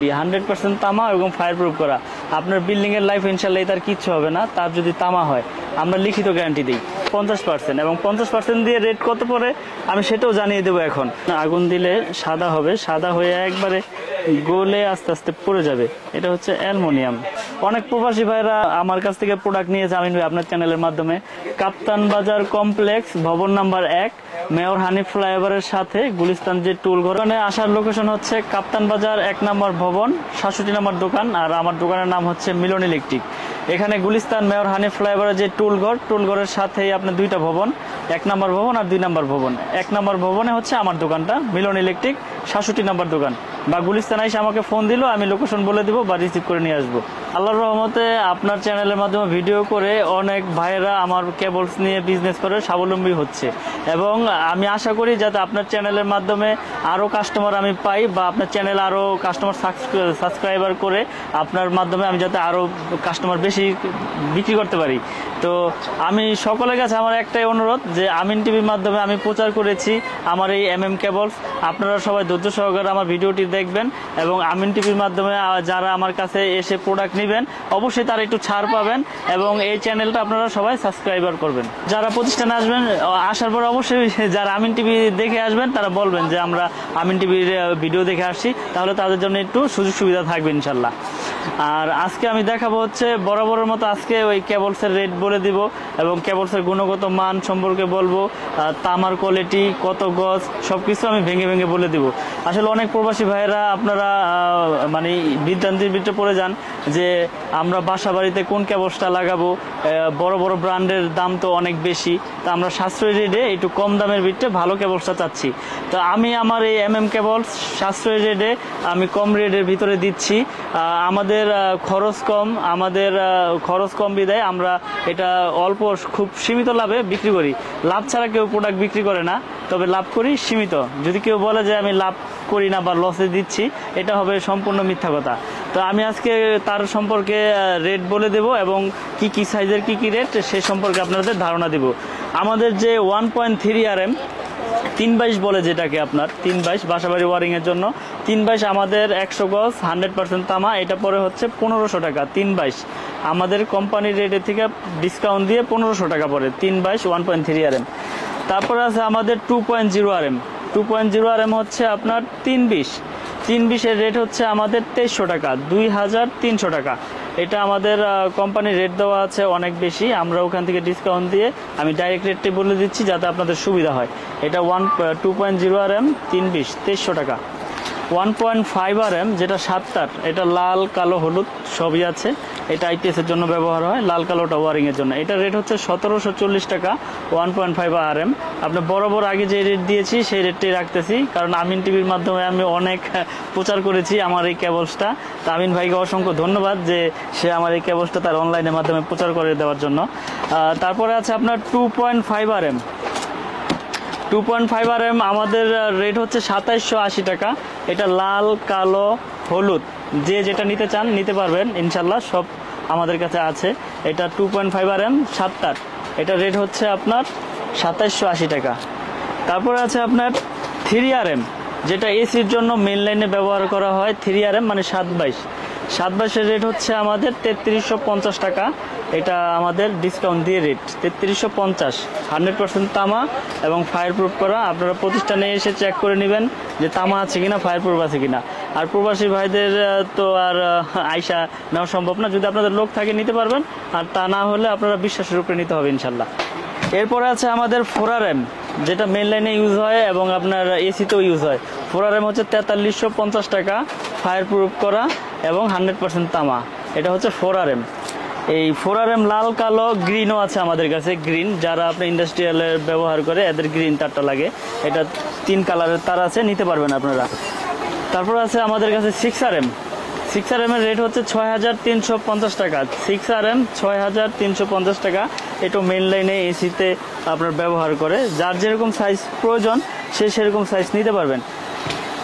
100% তামা এবং fire proof করা। আপনার বিল্ডিং এর লাইফ ইনশাল্লাহ তার কিচ্ছু হবে না। তার যদি তামা হয় আমরা লিখিত গ্যারান্টি দিই 50%, এবং 50% দিয়ে রেট কত পড়ে আমি সেটাও জানিয়ে দেবো। এখন আগুন দিলে সাদা হবে, সাদা হয়ে একবারে গলে আস্তে আস্তে পড়ে যাবে। এটা হচ্ছে অ্যালুমিনিয়াম। অনেক প্রবাসী ভাইরা আমার কাছ থেকে প্রোডাক্ট নিয়েছে আমিন ভাই আপনার চ্যানেলের মাধ্যমে। কাপ্তান বাজার কমপ্লেক্স, ভবন নাম্বার 1, মেয়র হানিফ ফ্লাইওভারের সাথে গুলিস্তান যে টুল ঘর। আসার লোকেশন হচ্ছে কাপ্তান বাজার 1 নম্বর ভবন, 67 নম্বর দোকান। আর আমার দোকানের নাম হচ্ছে মিলন ইলেকট্রিক। এখানে গুলিস্তান মেয়র হানিফ ফ্লাইওভারের যে টুলঘরের সাথেই আপনার 2টা ভবন, 1 নম্বর ভবন আর 2 নম্বর ভবন। 1 নম্বর ভবনে হচ্ছে আমার দোকানটা, মিলন ইলেকট্রিক, 67 নম্বর দোকান। বা গুলিস্তান এসে আমাকে ফোন দিল, আমি লোকেশন বলে দিব বা রিসিভ করে নিয়ে আসবো। আল্লাহর রহমতে আপনার চ্যানেলের মাধ্যমে ভিডিও করে অনেক ভাইয়েরা আমার কেবলস নিয়ে বিজনেস করে স্বাবলম্বী হচ্ছে, এবং আমি আশা করি যাতে আপনার চ্যানেলের মাধ্যমে আরও কাস্টমার আমি পাই, বা আপনার চ্যানেল আরও কাস্টমার সাবস্ক্রাইবার করে আপনার মাধ্যমে আমি যাতে আরও কাস্টমার বেশি বিক্রি করতে পারি। তো আমি সকলের কাছে আমার একটাই অনুরোধ যে আমিন টিভির মাধ্যমে আমি প্রচার করেছি আমার এই কেবলস। আপনারা সবাই ধৈর্য সহকারে আমার ভিডিওটি দেখবেন, এবং আমিন টিভির মাধ্যমে যারা আমার কাছে এসে প্রোডাক্ট নেবেন অবশ্যই তারা একটু ছাড় পাবেন, এবং এই চ্যানেলটা আপনারা সবাই সাবস্ক্রাইবার করবেন। যারা প্রতিষ্ঠানে আসবেন, আসার পর অবশ্যই যারা আমিন টিভি দেখে আসবেন তারা বলবেন যে আমরা আমিন টিভির ভিডিও দেখে আসছি, তাহলে তাদের জন্য একটু সুযোগ সুবিধা থাকবে ইনশাল্লাহ। আর আজকে আমি দেখাবো হচ্ছে বরাবরের মতো আজকে ওই কেবলসের রেট বলে দিব, এবং কেবলসের গুণগত মান সম্পর্কে বলবো, তামার কোয়ালিটি কত গজ সবকিছু আমি ভেঙে ভেঙে বলে দিব। আসলে অনেক প্রবাসী ভাইয়েরা আপনারা মানে বিভ্রান্তির ভিতরে পড়ে যান যে আমরা বাসা বাড়িতে কোন কেবলসটা লাগাবো, বড় বড় ব্র্যান্ডের দাম তো অনেক বেশি, তো আমরা সাশ্রয়ী রেটে একটু কম দামের ভিতরে ভালো কেবলসটা চাচ্ছি। তো আমি আমার এই কেবলস সাশ্রয়ী রেটে আমি কম রেটের ভিতরে দিচ্ছি। আমাদের খরচ কম বিদায় আমরা এটা অল্প খুব সীমিত লাভে বিক্রি করি। লাভ ছাড়া কেউ প্রোডাক্ট বিক্রি করে না, তবে লাভ করি সীমিত। যদি কেউ বলে যে আমি লাভ করি না বা লসে দিচ্ছি, এটা হবে সম্পূর্ণ মিথ্যা কথা। তো আমি আজকে তার সম্পর্কে রেট বলে দেব, এবং কি কি সাইজের কি কি রেট সে সম্পর্কে আপনাদের ধারণা দেব। আমাদের যে 1.3 RM 322 বলে, যেটাকে আপনার 322 বাসাবাড়ি ওয়ারিং এর জন্য 322 আমাদের 100 গজ 100% তামা, এটা পরে হচ্ছে 1500 টাকা। 322 আমাদের কোম্পানির রেটের থেকে ডিসকাউন্ট দিয়ে 1500 টাকা পড়ে 322 1.3 RM। তারপরে আছে আমাদের 2.0 RM। 2.0 RM হচ্ছে আপনার 320 এর রেট হচ্ছে আমাদের 2300 টাকা, 2300 টাকা। এটা আমাদের কোম্পানির রেট দেওয়া আছে অনেক বেশি, আমরা ওখান থেকে ডিসকাউন্ট দিয়ে আমি ডাইরেক্ট রেটটি বলে দিচ্ছি যাতে আপনাদের সুবিধা হয়। এটা 2.0 RM 2300 টাকা। 1.5 RM যেটা 7 তার, এটা লাল কালো হলুদ সবই আছে, এটা IPS এর জন্য ব্যবহার হয়, লাল কালোটা ওয়ারিং এর জন্য। এটা রেট হচ্ছে 1740 টাকা 1.5 RM। আপনার বরাবর আগে যে রেট দিয়েছি সেই রেটটাই রাখতেছি, কারণ আমিন টিভির মাধ্যমে আমি অনেক প্রচার করেছি আমার এই কেবলসটা। তো আমিন ভাইকে অসংখ্য ধন্যবাদ যে সে আমার এই কেবলসটা তার অনলাইনের মাধ্যমে প্রচার করে দেওয়ার জন্য। তারপরে আছে আপনার 2.5 RM। 2.5 RM আমাদের রেট হচ্ছে 2780 টাকা। এটা লাল কালো হলুদ যে যেটা নিতে চান নিতে পারবেন ইনশাল্লাহ, সব আমাদের কাছে আছে। এটা 2.5 RM 7 তার, এটা রেট হচ্ছে আপনার 2780 টাকা। তারপরে আছে আপনার 3 RM, যেটা এসির জন্য মেন লাইনে ব্যবহার করা হয়। 3 RM মানে 722 এর রেট হচ্ছে আমাদের 3350 টাকা। এটা আমাদের ডিসকাউন্ট দিয়ে রেট 3350, 100% তামা এবং ফায়ার প্রুফ করা। আপনারা প্রতিষ্ঠানে এসে চেক করে নেবেন যে তামা আছে কিনা, ফায়ার প্রুফ আছে কিনা। আর প্রবাসী ভাইদের তো আর আইসা নেওয়া সম্ভব না, যদি আপনাদের লোক থাকে নিতে পারবেন, আর তা না হলে আপনারা বিশ্বাসের উপরে নিতে হবে ইনশাল্লাহ। এরপরে আছে আমাদের 4 RM, যেটা মেন লাইনে ইউজ হয় এবং আপনার এসিতেও ইউজ হয়। 4 RM হচ্ছে 4350 টাকা, ফায়ার প্রুফ করা এবং 100% তামা। এটা হচ্ছে 4 RM। এই 4 RM লাল কালো গ্রিনও আছে আমাদের কাছে। গ্রিন যারা আপনি ইন্ডাস্ট্রিয়ালের ব্যবহার করে এদের গ্রিন তারটা লাগে, এটা 3 কালারের তার আছে, নিতে পারবেন আপনারা। তারপর আছে আমাদের কাছে 6 RM। 6 RM এর রেট হচ্ছে 6350 টাকা। 6 RM 6350 টাকা। এটা মেন লাইনে এসিতে আপনার ব্যবহার করে, যার যেরকম সাইজ প্রয়োজন সে সেরকম সাইজ নিতে পারবেন।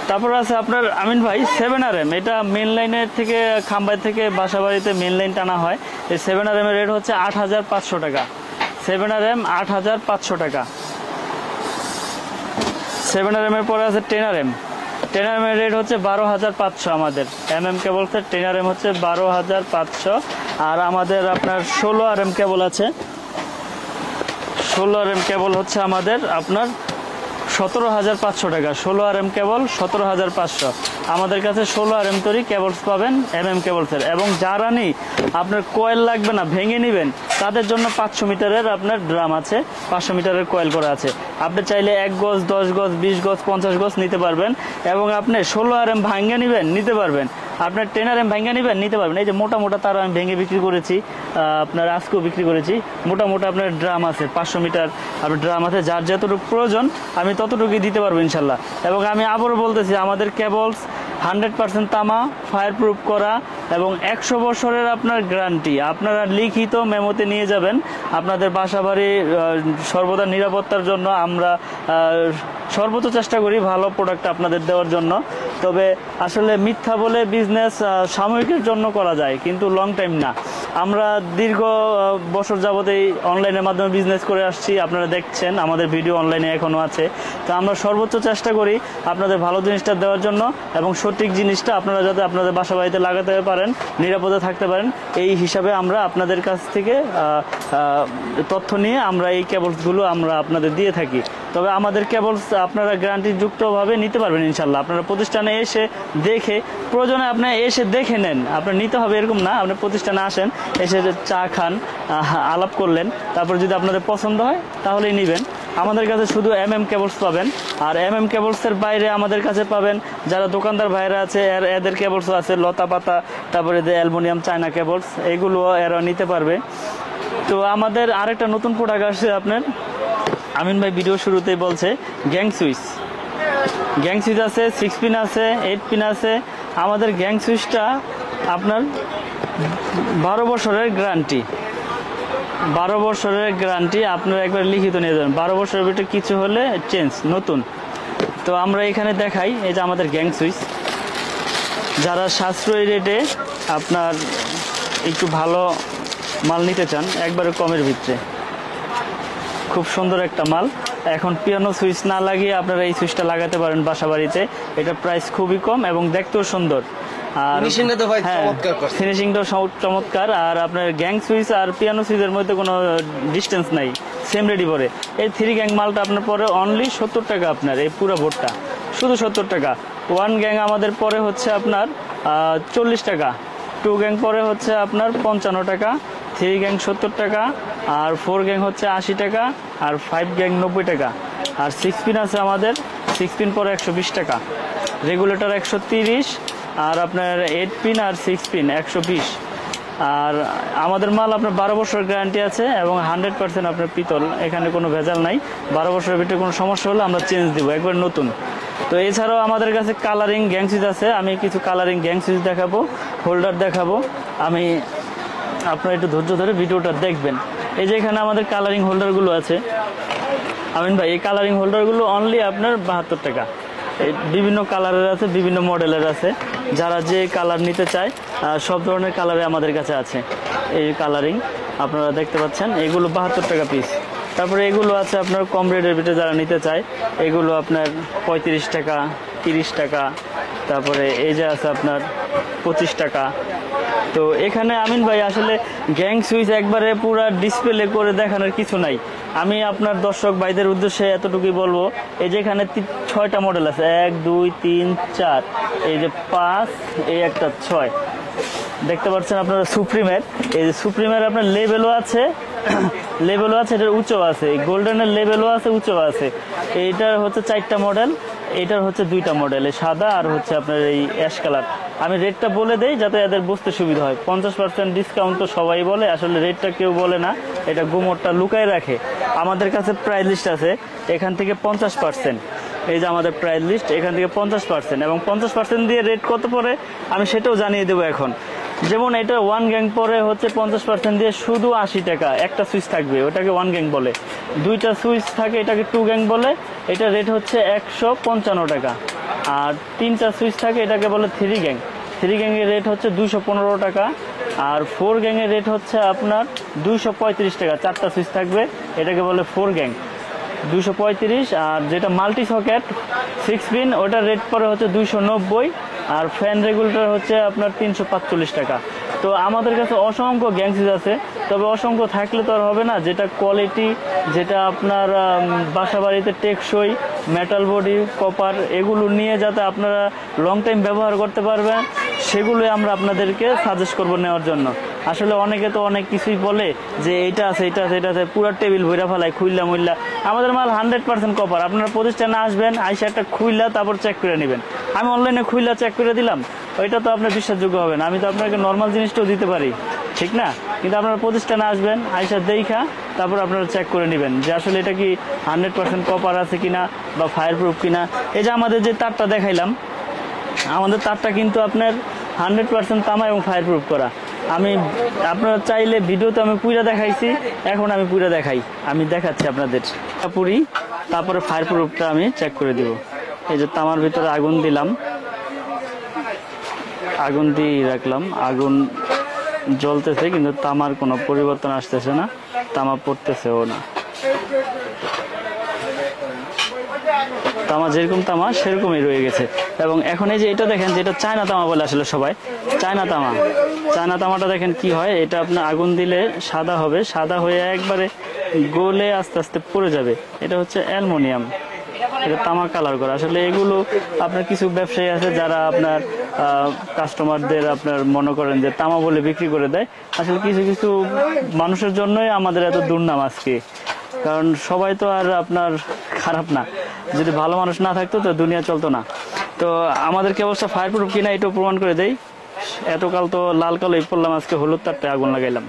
তারপর আছে আপনার আমিন ভাই 7 RM। এটা মেন লাইনের থেকে খাম্বাই থেকে বাসা বাড়িতে মেন লাইন টানা হয়। এই 7 RM এর রেট হচ্ছে 8500 টাকা। 7 RM 8500 টাকা। 7 RM এর পরে আছে 10 RM। 10mm রেট হচ্ছে 12,500 আমাদের। কেবলসের 10mm হচ্ছে 12,500। আর আমাদের আপনার 16mm কেবল আছে। 16mm কেবল হচ্ছে আমাদের আপনার 17,500 টাকা। 16mm কেবল 17,500। আমাদের কাছে 16mm তৈরি কেবলস পাবেন কেবলসের। এবং যারা নেই আপনার কয়েল লাগবে না, ভেঙে নেবেন, তাদের জন্য 500 মিটারের আপনার ড্রাম আছে, 500 মিটারের কয়েল করা আছে। আপনি চাইলে 1 গজ, 10 গজ, 20 গজ, 50 গজ নিতে পারবেন। এবং আপনি 16mm ভাঙ্গে নেবেন, নিতে পারবেন। আপনার 10mm ভাঙ্গে নেবেন, নিতে পারবেন। এই যে মোটা মোটা তার আমি ভেঙে বিক্রি করেছি, আপনার আজকেও বিক্রি করেছি। মোটা মোটা আপনার ড্রাম আছে, 500 মিটার আপনার ড্রাম আছে। যার যতটুকু প্রয়োজন আমি ততটুকুই দিতে পারবো ইনশাল্লাহ। এবং আমি আবারও বলতেছি, আমাদের কেবলস 100% তামা, ফায়ার প্রুফ করা এবং 100 বছরের আপনার গ্যারান্টি। আপনারা লিখিত মেমোতে নিয়ে যাবেন। আপনাদের বাসাবাড়ি সর্বদা নিরাপত্তার জন্য আমরা সর্বোচ্চ চেষ্টা করি ভালো প্রোডাক্ট আপনাদের দেওয়ার জন্য। তবে আসলে মিথ্যা বলে বিজনেস সাময়িকের জন্য করা যায়, কিন্তু লং টাইম না। আমরা দীর্ঘ বছর যাবতেই অনলাইনের মাধ্যমে বিজনেস করে আসছি। আপনারা দেখছেন আমাদের ভিডিও অনলাইনে এখনও আছে। তো আমরা সর্বোচ্চ চেষ্টা করি আপনাদের ভালো জিনিসটা দেওয়ার জন্য এবং সঠিক জিনিসটা আপনারা যাতে আপনাদের বাসা বাড়িতে লাগাতে পারেন, নিরাপদে থাকতে পারেন, এই হিসাবে আমরা আপনাদের কাছ থেকে তথ্য নিয়ে আমরা এই কেবলসগুলো আমরা আপনাদের দিয়ে থাকি। তবে আমাদের কেবলস আপনারা গ্যারান্টিযুক্তভাবে নিতে পারবেন ইনশাল্লাহ। আপনারা প্রতিষ্ঠানে এসে দেখে, প্রয়োজনে আপনি এসে দেখে নেন, আপনার নিতে হবে এরকম না। আপনি প্রতিষ্ঠানে আসেন, এসে চা খান, আলাপ করলেন, তারপর যদি আপনাদের পছন্দ হয় তাহলেই নেবেন। আমাদের কাছে শুধু কেবলস পাবেন। আর কেবলসের বাইরে আমাদের কাছে পাবেন যারা দোকানদার ভাইরা আছে, এদের কেবলসও আছে, লতা পাতা, তারপরে যে অ্যালুমিনিয়াম চায়না কেবলস, এগুলো এরা নিতে পারবে। তো আমাদের আরেকটা নতুন প্রোডাক্ট আসছে আপনার, আমিন ভাই ভিডিও শুরুতেই বলছে, গ্যাং সুইচ আছে, 6 পিন আছে, 8 পিন আছে। আমাদের গ্যাং সুইচটা আপনার 12 বছরের গ্যারান্টি। 12 বছরের গ্যারান্টি আপনারা একবার লিখিত নিয়ে যাবেন। 12 বছরের ভিতরে কিছু হলে চেঞ্জ, নতুন। তো আমরা এখানে দেখাই, এই যে আমাদের গ্যাং সুইচ। যারা সাশ্রয়ী রেটে আপনার একটু ভালো মাল নিতে চান, একবারে কমের ভিতরে, খুব সুন্দর একটা মাল। এখন পিয়ানো সুইচ না লাগিয়ে আপনারা এই সুইচটা লাগাতে পারেন বাসা বাড়িতে। এটা প্রাইস খুবই কম এবং দেখতেও সুন্দর। আর ফিনিশিংটা চমৎকার। আর আপনার গ্যাং সুইচ আর পিয়ানো সুইচের মধ্যে কোনো ডিস্টেন্স নাই, সেম রেডি পরে। এই 3 গ্যাং মালটা আপনার পরে অনলি 70 টাকা। আপনার এই পুরো ভোটটা শুধু 70 টাকা। 1 গ্যাং আমাদের পরে হচ্ছে আপনার 40 টাকা। 2 গ্যাং পরে হচ্ছে আপনার 55 টাকা। 3 গ্যাং 70 টাকা। আর 4 গ্যাং হচ্ছে 80 টাকা। আর 5 গ্যাং 90 টাকা। আর 6 পিন আছে আমাদের, 6 পিন পরে 120 টাকা। রেগুলেটর 130। আর আপনার 8 পিন আর 6 পিন 120। আর আমাদের মাল আপনার 12 বছরের গ্যারান্টি আছে এবং 100% আপনার পিতল, এখানে কোনো ভেজাল নাই। 12 বছরের ভিতরে কোনো সমস্যা হলে আমরা চেঞ্জ দিব, একবার নতুন। তো এছাড়াও আমাদের কাছে কালারিং গ্যাং সুইচ আছে। আমি কিছু কালারিং গ্যাং সুইচ দেখাবো, হোল্ডার দেখাবো। আমি আপনারা একটু ধৈর্য ধরে ভিডিওটা দেখবেন। এই যে এখানে আমাদের কালারিং হোল্ডারগুলো আছে আমিন ভাই, এই কালারিং হোল্ডারগুলো অনলি আপনার 72 টাকা। এই বিভিন্ন কালারের আছে, বিভিন্ন মডেলের আছে। যারা যে কালার নিতে চায় সব ধরনের কালারে আমাদের কাছে আছে। এই কালারিং আপনারা দেখতে পাচ্ছেন, এগুলো 72 টাকা পিস। তারপরে এগুলো আছে আপনার কম রেটের ভিতরে যারা নিতে চায়, এগুলো আপনার 35 টাকা, 30 টাকা। তারপরে এই যে আছে আপনার 25 টাকা। তো এখানে আমিন ভাই আসলে গ্যাং সুইচ একবারে পুরা ডিসপ্লে করে দেখানোর কিছু নাই। আমি আপনার দর্শক ভাইদের উদ্দেশ্যে এতটুকুই বলবো, এই যে এখানে 6টা মডেল আছে, 1 2 3 4, এই যে 5, এই একটা 6 দেখতে পাচ্ছেন আপনারা। সুপ্রিমের, এই যে সুপ্রিমের আপনার লেভেলও আছে, এটার উঁচু আছে, গোল্ডেনের লেভেলও আছে, উঁচু আছে। এইটার হচ্ছে 4টা মডেল, এটার হচ্ছে 2টা মডেল, সাদা আর হচ্ছে আপনার এই অ্যাশ কালার। আমি রেটটা বলে দেই যাতে এদের বুঝতে সুবিধা হয়। 50% ডিসকাউন্ট তো সবাই বলে, আসলে রেটটা কেউ বলে না, এটা গুমোরটা লুকায় রাখে। আমাদের কাছে প্রাইস লিস্ট আছে, এখান থেকে 50%। এই যে আমাদের প্রাইস লিস্ট, এখান থেকে 50% এবং 50% দিয়ে রেট কত পড়ে আমি সেটাও জানিয়ে দেবো এখন। যেমন এটা 1 গ্যাং পরে হচ্ছে 50% দিয়ে শুধু 80 টাকা। একটা সুইচ থাকবে, ওটাকে 1 গ্যাং বলে। 2টা সুইচ থাকে, এটাকে 2 গ্যাং বলে। এটা রেট হচ্ছে 155 টাকা। আর 3টা সুইচ থাকে, এটাকে বলে 3 গ্যাং। 3 গ্যাংয়ের রেট হচ্ছে 215 টাকা। আর 4 গ্যাংয়ের রেট হচ্ছে আপনার 235 টাকা। 4টা সুইচ থাকবে, এটাকে বলে 4 গ্যাং। 235, আর যেটা মাল্টি সকেট 6 পিন ওটার রেট পরে হচ্ছে 290, আর ফ্যান রেগুলেটর হচ্ছে আপনার 345 টাকা। তো আমাদের কাছে অসংখ্য গ্যাংসিস আছে, তবে অসংখ্য থাকলে তো আর হবে না। যেটা কোয়ালিটি, যেটা আপনার বাসা বাড়িতে টেকসই, মেটাল বডি, কপার, এগুলো নিয়ে যাতে আপনারা লং টাইম ব্যবহার করতে পারবেন, সেগুলোই আমরা আপনাদেরকে সাজেস্ট করব নেওয়ার জন্য। আসলে অনেকে তো অনেক কিছুই বলে যে এইটা আছে, এটা আছে, এটা আছে, পুরো টেবিল ভইরা ফেলায় খুইল্লা মুইল্লা। আমাদের মাল 100% কপার। আপনারা প্রতিষ্ঠানে আসবেন, আইসা একটা খুইল্লা তারপর চেক করে নেবেন। আমি অনলাইনে খুইল্লা চেক করে দিলাম, ওইটা তো আপনার বিশ্বাসযোগ্য হবে না। আমি তো আপনাকে নর্মাল জিনিসটাও দিতে পারি, ঠিক না? কিন্তু আপনারা প্রতিষ্ঠানে আসবেন, আইসা দেখা তারপর আপনারা চেক করে নেবেন যে আসলে এটা কি 100% কপার আছে কিনা বা ফায়ার প্রুফ কিনা। এই যে আমাদের যে তারটা দেখাইলাম, আমাদের তারটা কিন্তু আপনার 100% তামা এবং ফায়ার প্রুফ করা। আমি আপনারা চাইলে ভিডিওতে আমি পুরা দেখাইছি, এখন আমি পুরা দেখাই, আমি দেখাচ্ছি আপনাদের পুরি, তারপরে ফায়ার প্রুফটা আমি চেক করে দিব। এই যে তামার ভিতরে আগুন দিলাম, আগুন দিয়ে রাখলাম, আগুন জ্বলতেছে কিন্তু তামার কোনো পরিবর্তন আসতেছে না, তামা পড়তেছেও না। তামা যেরকম তামা সেরকমই রয়ে গেছে। এবং এখন এই যে এটা দেখেন, যেটা চায়না তামা বলে আসলে সবাই, চায়না তামা। চায়না তামাটা দেখেন কি হয়, এটা আপনার আগুন দিলে সাদা হবে, সাদা হয়ে একবারে গলে আস্তে আস্তে পড়ে যাবে। এটা হচ্ছে অ্যালুমিনিয়াম, এটা তামা কালার করা। আসলে এগুলো আপনার কিছু ব্যবসায়ী আছে যারা আপনার কাস্টমারদের আপনার মনে করেন যে তামা বলে বিক্রি করে দেয়। আসলে কিছু কিছু মানুষের জন্যই আমাদের এত দুর্নাম আজকে, কারণ সবাই তো আর আপনার খারাপ না। যদি ভালো মানুষ না থাকতো তো দুনিয়া চলতো না। তো আমাদের কি অবস্থা, ফায়ার প্রুফ কিনা এটাও প্রমাণ করে দেয়। এতকাল তো লাল কালোই পড়লাম, আজকে হলুদ তারটায় আগুন লাগাইলাম।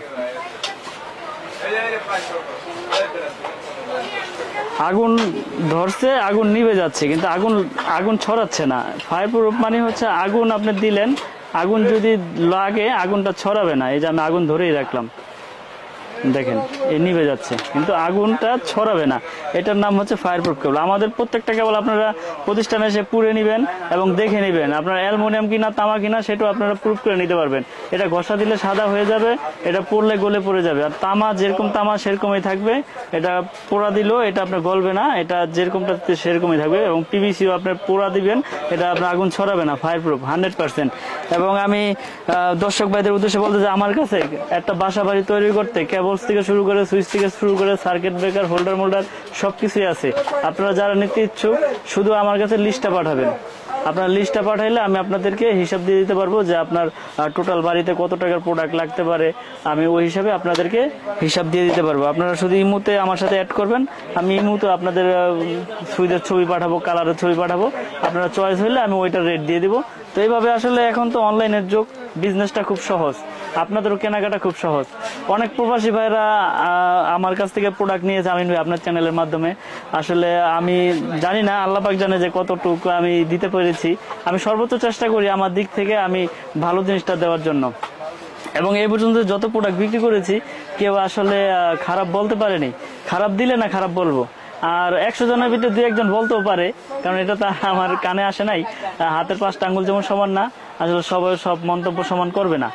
আগুন ধরছে, আগুন নিভে যাচ্ছে, কিন্তু আগুন ছড়াচ্ছে না। ফায়ার প্রুফ মানে হচ্ছে আগুন আপনি দিলেন, আগুন যদি লাগে আগুনটা ছড়াবে না। এই যে আমি আগুন ধরেই রাখলাম, দেখেন এই নিভে যাচ্ছে, কিন্তু আগুনটা ছড়াবে না। এটার নাম হচ্ছে ফায়ার প্রুফ কেবল। আমাদের প্রত্যেকটা কেবল আপনারা প্রতিষ্ঠানে এসে পুড়ে নেবেন এবং দেখে নেবেন আপনার অ্যালুমিনিয়াম কিনা তামা কিনা, সেটাও আপনারা প্রুফ করে নিতে পারবেন। এটা ঘষা দিলে সাদা হয়ে যাবে, এটা পড়লে গলে পড়ে যাবে। আর তামা যেরকম তামা সেরকমই থাকবে, এটা পোড়া দিলেও এটা আপনার গলবে না, এটা যেরকমটা সেরকমই থাকবে। এবং পিভিসিও আপনার পোড়া দিবেন, এটা আপনার আগুন ছড়াবে না, ফায়ার প্রুফ 100%। এবং আমি দর্শক ভাইদের উদ্দেশ্যে বলতে চাই, আমার কাছে একটা বাসা বাড়ি তৈরি করতে কেবল থেকে শুরু করে, সুইচ থেকে শুরু করে, সার্কিট ব্রেকার, হোল্ডার মোল্ডার সবকিছুই আছে। আপনারা যারা নিতে ইচ্ছুক শুধু আমার কাছে লিস্টটা পাঠাবেন। আপনার লিস্টটা পাঠাইলে আমি আপনাদেরকে হিসাব দিয়ে দিতে পারবো যে আপনার টোটাল বাড়িতে কত টাকার প্রোডাক্ট লাগতে পারে। আমি ওই হিসাবে আপনাদেরকে হিসাব দিয়ে দিতে পারবো। আপনারা শুধু ইমুতে আমার সাথে অ্যাড করবেন, আমি ইমুতে আপনাদের সুইচের ছবি পাঠাবো, কালারের ছবি পাঠাবো। আপনারা চয়েস হইলে আমি ওইটার রেট দিয়ে দিব। তো এইভাবে আসলে এখন তো অনলাইনের যুগ, বিজনেসটা খুব সহজ, আপনাদেরও কেনাকাটা খুব সহজ। অনেক প্রবাসী ভাইরা আমার কাছ থেকে প্রোডাক্ট নিয়েছে আমিন ভাই আপনার চ্যানেলের মাধ্যমে। আসলে আমি জানি না, আল্লাহ পাক জানে যে কতটুকু আমি দিতে পেরেছি। আমি সর্বোচ্চ চেষ্টা করি আমার দিক থেকে আমি ভালো জিনিসটা দেওয়ার জন্য। এবং এই পর্যন্ত যত প্রোডাক্ট বিক্রি করেছি কেউ আসলে খারাপ বলতে পারেনি। খারাপ দিলে না খারাপ বলবো, আর 100 জনের ভিতরে 2-1 জন বলতেও পারে, কারণ এটা তো আমার কানে আসে নাই। হাতের 5টা আঙ্গুল যেমন সমান না, আসলে সবাই সব মন্তব্য সমান করবে না।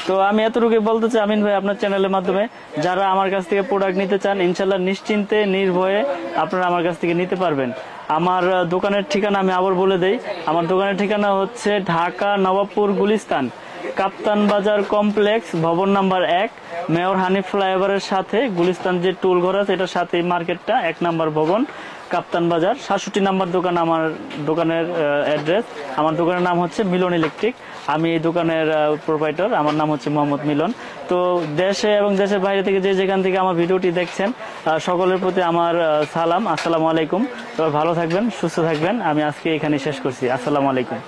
তো আমি এতটুকুই বলতে চাই আমিন ভাই আপনার চ্যানেলের মাধ্যমে, যারা আমার কাছ থেকে প্রোডাক্ট নিতে চান ইনশাল্লাহ নিশ্চিন্তে নির্ভয়ে আপনারা আমার কাছ থেকে নিতে পারবেন। আমার দোকানের ঠিকানা আমি আবার বলে দেই। আমার দোকানের ঠিকানা হচ্ছে ঢাকা নবাবপুর গুলিস্তান, কাপ্তান বাজার কমপ্লেক্স, ভবন নাম্বার 1, মেয়র হানিফ ফ্লাইওভারের সাথে গুলিস্তান যে টুল ঘর আছে এটার সাথে মার্কেটটা, 1 নম্বর ভবন, কাপ্তান বাজার, 67 নম্বর দোকান। আমার দোকানের অ্যাড্রেস, আমার দোকানের নাম হচ্ছে মিলন ইলেকট্রিক। আমি এই দোকানের প্রোপাইটর, আমার নাম হচ্ছে মোহাম্মদ মিলন। তো দেশে এবং দেশের বাইরে থেকে যে যেখান থেকে আমার ভিডিওটি দেখছেন সকলের প্রতি আমার সালাম, আসসালামু আলাইকুম। তবে ভালো থাকবেন, সুস্থ থাকবেন। আমি আজকে এখানে শেষ করছি। আসসালামু আলাইকুম।